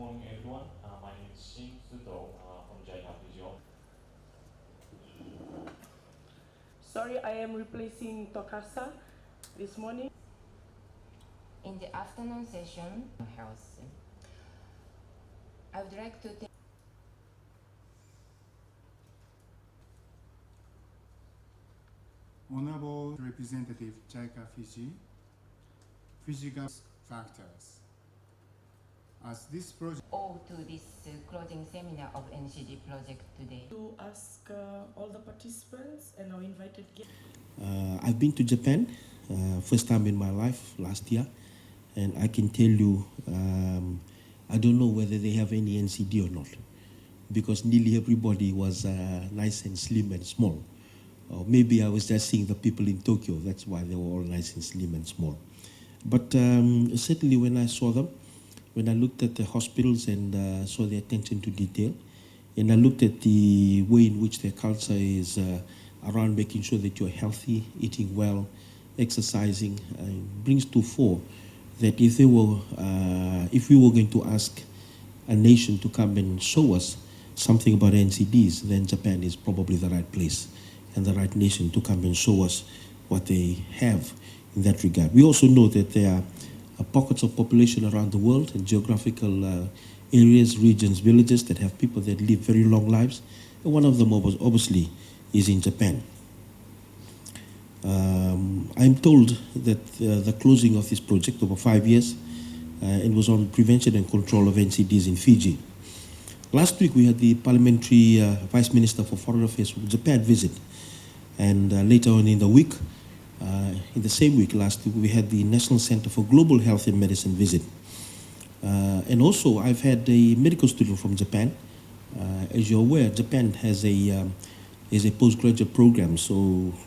morning, everyone. My name is Shin Sudo from JICA Physio. Sorry, I am replacing Tokasa this morning. In the afternoon session, health. I would like to thank Honorable Representative JICA Fiji, physical factors. As this project all to this closing seminar of NCD project today. To ask all the participants and our invited guests. I've been to Japan, first time in my life last year, and I can tell you, I don't know whether they have any NCD or not, because nearly everybody was nice and slim and small. Or maybe I was just seeing the people in Tokyo, that's why they were all nice and slim and small. But certainly when I saw them, when I looked at the hospitals and saw the attention to detail, and I looked at the way in which their culture is around making sure that you're healthy, eating well, exercising, brings to fore that if we were going to ask a nation to come and show us something about NCDs, then Japan is probably the right place and the right nation to come and show us what they have in that regard. We also know that there are pockets of population around the world and geographical areas, regions, villages that have people that live very long lives. And one of them obviously is in Japan. I'm told that the closing of this project over 5 years, it was on prevention and control of NCDs in Fiji. Last week we had the Parliamentary Vice Minister for Foreign Affairs from Japan visit, and later on in the week, in the same week last week, we had the National Center for Global Health and Medicine visit. And also I've had a medical student from Japan. As you're aware, Japan has a postgraduate program, so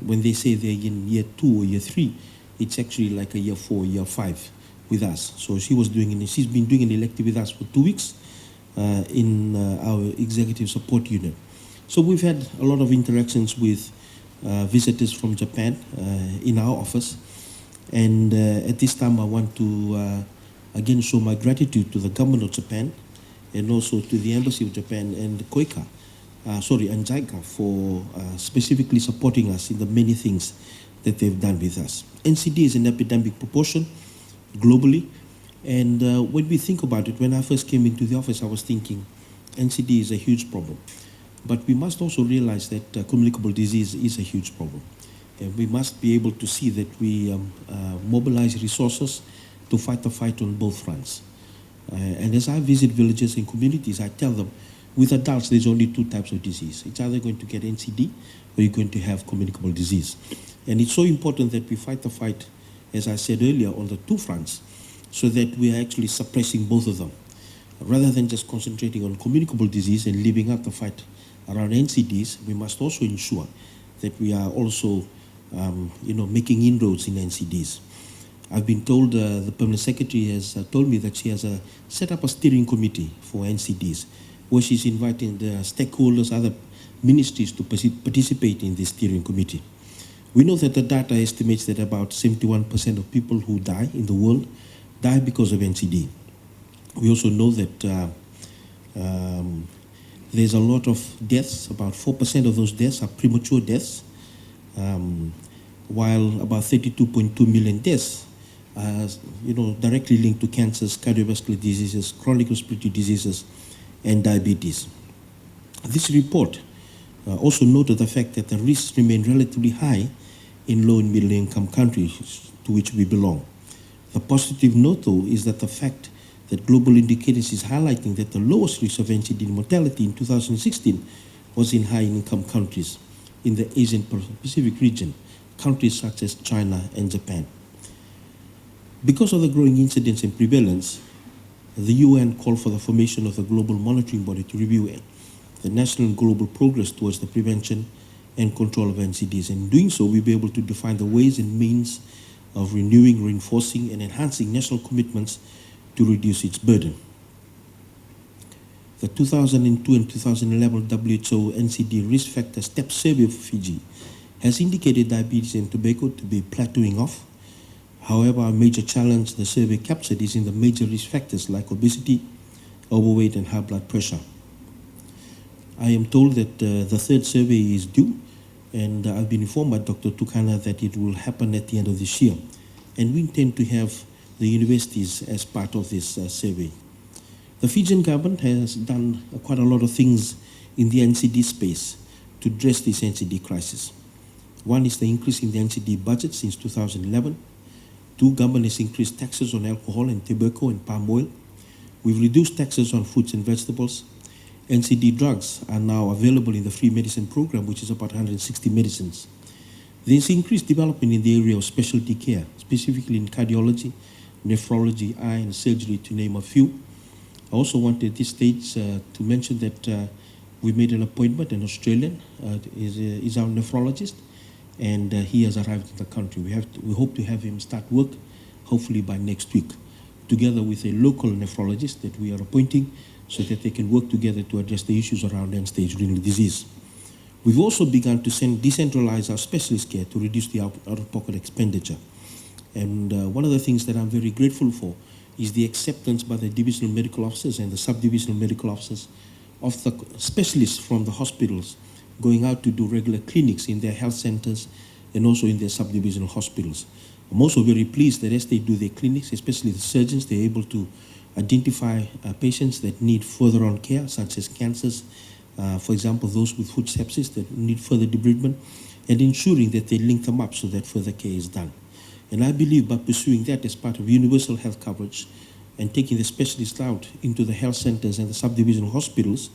when they say they're in year 2 or year 3, it's actually like a year 4, year 5 with us. So she's been doing an elective with us for 2 weeks in our executive support unit. So we've had a lot of interactions with visitors from Japan in our office, and at this time I want to again show my gratitude to the government of Japan and also to the Embassy of Japan and KOICA, and JICA for specifically supporting us in the many things that they've done with us. NCD is an epidemic proportion globally, and when we think about it, when I first came into the office I was thinking NCD is a huge problem. But we must also realize that communicable disease is a huge problem. And we must be able to see that we mobilize resources to fight the fight on both fronts. And as I visit villages and communities, I tell them, with adults, there's only 2 types of disease. It's either going to get NCD or you're going to have communicable disease. And it's so important that we fight the fight, as I said earlier, on the 2 fronts, so that we are actually suppressing both of them, rather than just concentrating on communicable disease and leaving out the fight around NCDs. We must also ensure that we are also, making inroads in NCDs. I've been told, the Permanent Secretary has told me that she has set up a steering committee for NCDs, where she's inviting the stakeholders, other ministries to participate in this steering committee. We know that the data estimates that about 71% of people who die in the world die because of NCD. We also know that there's a lot of deaths. About 4% of those deaths are premature deaths, while about 32.2 million deaths are directly linked to cancers, cardiovascular diseases, chronic respiratory diseases, and diabetes. This report also noted the fact that the risks remain relatively high in low and middle income countries to which we belong. The positive note, though, is that the fact that Global Indicators is highlighting that the lowest risk of NCD mortality in 2016 was in high-income countries in the Asian Pacific region, countries such as China and Japan. Because of the growing incidence and prevalence, the UN called for the formation of the Global Monitoring Body to review the national and global progress towards the prevention and control of NCDs. And in doing so, we'll be able to define the ways and means of renewing, reinforcing, and enhancing national commitments to reduce its burden. The 2002 and 2011 WHO NCD risk factor STEP survey for Fiji has indicated diabetes and tobacco to be plateauing off. However, a major challenge the survey captured is in the major risk factors like obesity, overweight, and high blood pressure. I am told that the third survey is due, and I've been informed by Dr. Tukana that it will happen at the end of this year. And we intend to have the universities as part of this survey. The Fijian government has done quite a lot of things in the NCD space to address this NCD crisis. One is the increase in the NCD budget since 2011. Two, government has increased taxes on alcohol and tobacco and palm oil. We've reduced taxes on fruits and vegetables. NCD drugs are now available in the free medicine program, which is about 160 medicines. There's increased development in the area of specialty care, specifically in cardiology, nephrology, eye, and surgery, to name a few. I also want at this stage to mention that we made an appointment. An Australian is our nephrologist, and he has arrived in the country. We hope to have him start work, hopefully by next week, together with a local nephrologist that we are appointing, so that they can work together to address the issues around end-stage renal disease. We've also begun to decentralize our specialist care to reduce the out-of-pocket expenditure. And one of the things that I'm very grateful for is the acceptance by the divisional medical officers and the subdivisional medical officers of the specialists from the hospitals going out to do regular clinics in their health centers and also in their subdivisional hospitals. I'm also very pleased that as they do their clinics, especially the surgeons, they're able to identify patients that need further on care, such as cancers, for example, those with food sepsis that need further debridement, and ensuring that they link them up so that further care is done. And I believe by pursuing that as part of universal health coverage and taking the specialists out into the health centers and the subdivisional hospitals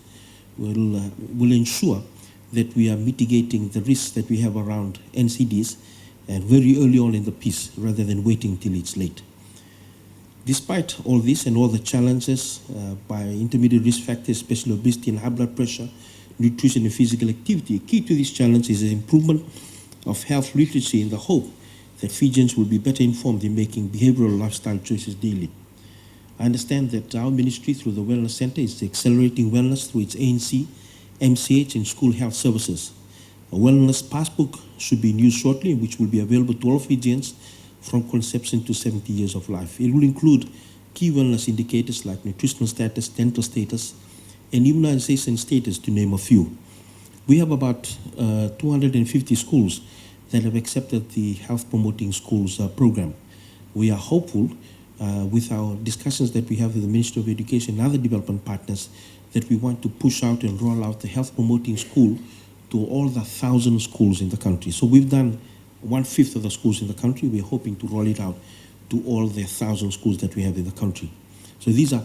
will ensure that we are mitigating the risks that we have around NCDs and very early on in the piece rather than waiting till it's late. Despite all this and all the challenges by intermediate risk factors, especially obesity and high blood pressure, nutrition and physical activity, key to this challenge is the improvement of health literacy in the hope that Fijians will be better informed in making behavioral lifestyle choices daily. I understand that our ministry through the Wellness Center is accelerating wellness through its ANC, MCH and school health services. A wellness passbook should be in use shortly, which will be available to all Fijians from conception to 70 years of life. It will include key wellness indicators like nutritional status, dental status, and immunization status, to name a few. We have about 250 schools that have accepted the Health Promoting Schools program. We are hopeful with our discussions that we have with the Ministry of Education and other development partners that we want to push out and roll out the Health Promoting School to all the 1,000 schools in the country. So we've done 1/5 of the schools in the country. We're hoping to roll it out to all the 1,000 schools that we have in the country. So these are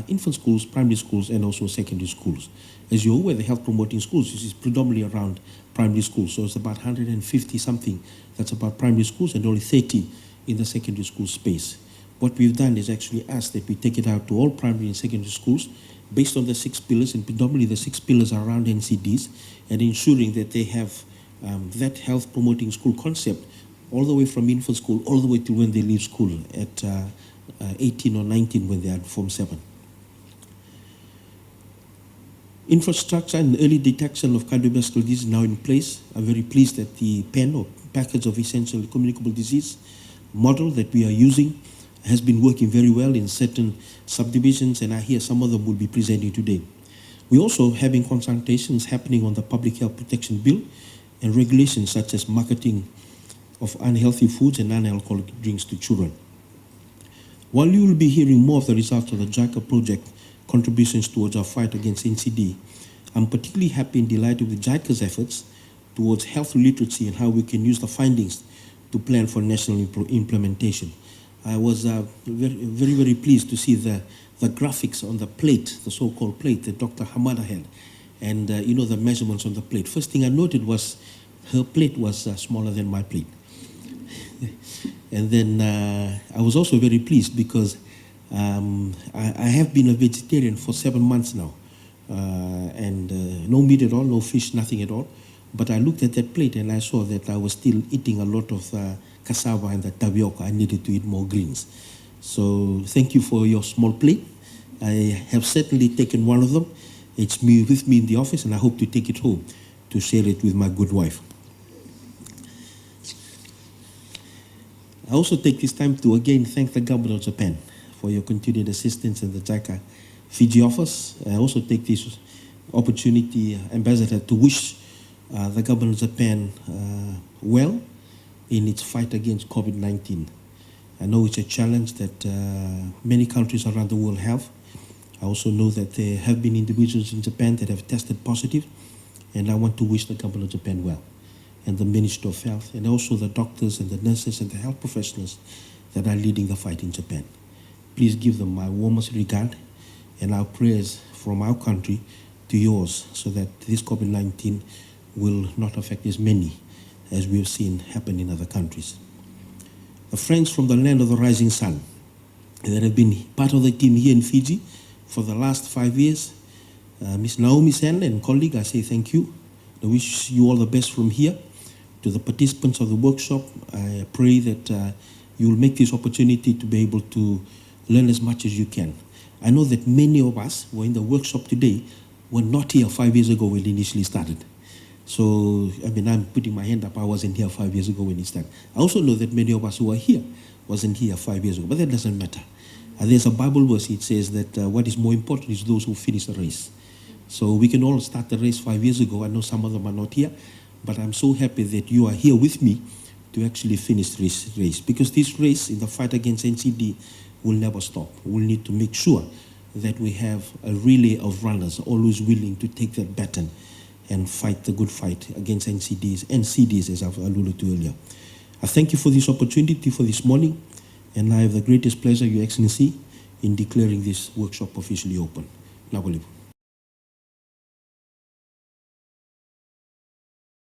infant schools, primary schools, and also secondary schools. As you're aware, the Health Promoting Schools is predominantly around primary schools. So it's about 150 something that's about primary schools and only 30 in the secondary school space. What we've done is actually asked that we take it out to all primary and secondary schools based on the 6 pillars, and predominantly the 6 pillars are around NCDs, and ensuring that they have that health promoting school concept all the way from infant school all the way to when they leave school at 18 or 19 when they are Form 7. Infrastructure and early detection of cardiovascular disease is now in place. I'm very pleased that the PEN, or Package of Essential Communicable Disease model that we are using, has been working very well in certain subdivisions, and I hear some of them will be presenting today. We're also having consultations happening on the Public Health Protection Bill and regulations such as marketing of unhealthy foods and non-alcoholic drinks to children. While you will be hearing more of the results of the JICA project contributions towards our fight against NCD, I'm particularly happy and delighted with JICA's efforts towards health literacy and how we can use the findings to plan for national implementation. I was very, very pleased to see the graphics on the plate, the so-called plate that Dr. Hamada had, and the measurements on the plate. First thing I noted was her plate was smaller than my plate. And then I was also very pleased because I have been a vegetarian for 7 months now, and no meat at all, no fish, nothing at all. But I looked at that plate and I saw that I was still eating a lot of cassava and the tapioca. I needed to eat more greens. So thank you for your small plate. I have certainly taken one of them. It's with me in the office, and I hope to take it home to share it with my good wife. I also take this time to again thank the government of Japan for your continued assistance in the JICA Fiji office. I also take this opportunity, Ambassador, to wish the government of Japan well in its fight against COVID-19. I know it's a challenge that many countries around the world have. I also know that there have been individuals in Japan that have tested positive, and I want to wish the government of Japan well, and the Ministry of Health, and also the doctors and the nurses and the health professionals that are leading the fight in Japan. Please give them my warmest regard and our prayers from our country to yours, so that this COVID-19 will not affect as many as we have seen happen in other countries. The friends from the land of the rising sun that have been part of the team here in Fiji for the last 5 years, Ms. Naomi Sen and colleague, I say thank you. I wish you all the best from here. To the participants of the workshop, I pray that you will make this opportunity to be able to learn as much as you can. I know that many of us who are in the workshop today were not here 5 years ago when it initially started. So, I mean, I'm putting my hand up, I wasn't here 5 years ago when it started. I also know that many of us who are here wasn't here 5 years ago, but that doesn't matter. There's a Bible verse, it says that what is more important is those who finish the race. So we can all start the race 5 years ago. I know some of them are not here, but I'm so happy that you are here with me to actually finish this race. Because this race in the fight against NCD will never stop. We'll need to make sure that we have a relay of runners always willing to take that baton and fight the good fight against NCDs and CDs, as I've alluded to earlier. I thank you for this opportunity for this morning, and I have the greatest pleasure, Your Excellency, in declaring this workshop officially open. Nabolibu.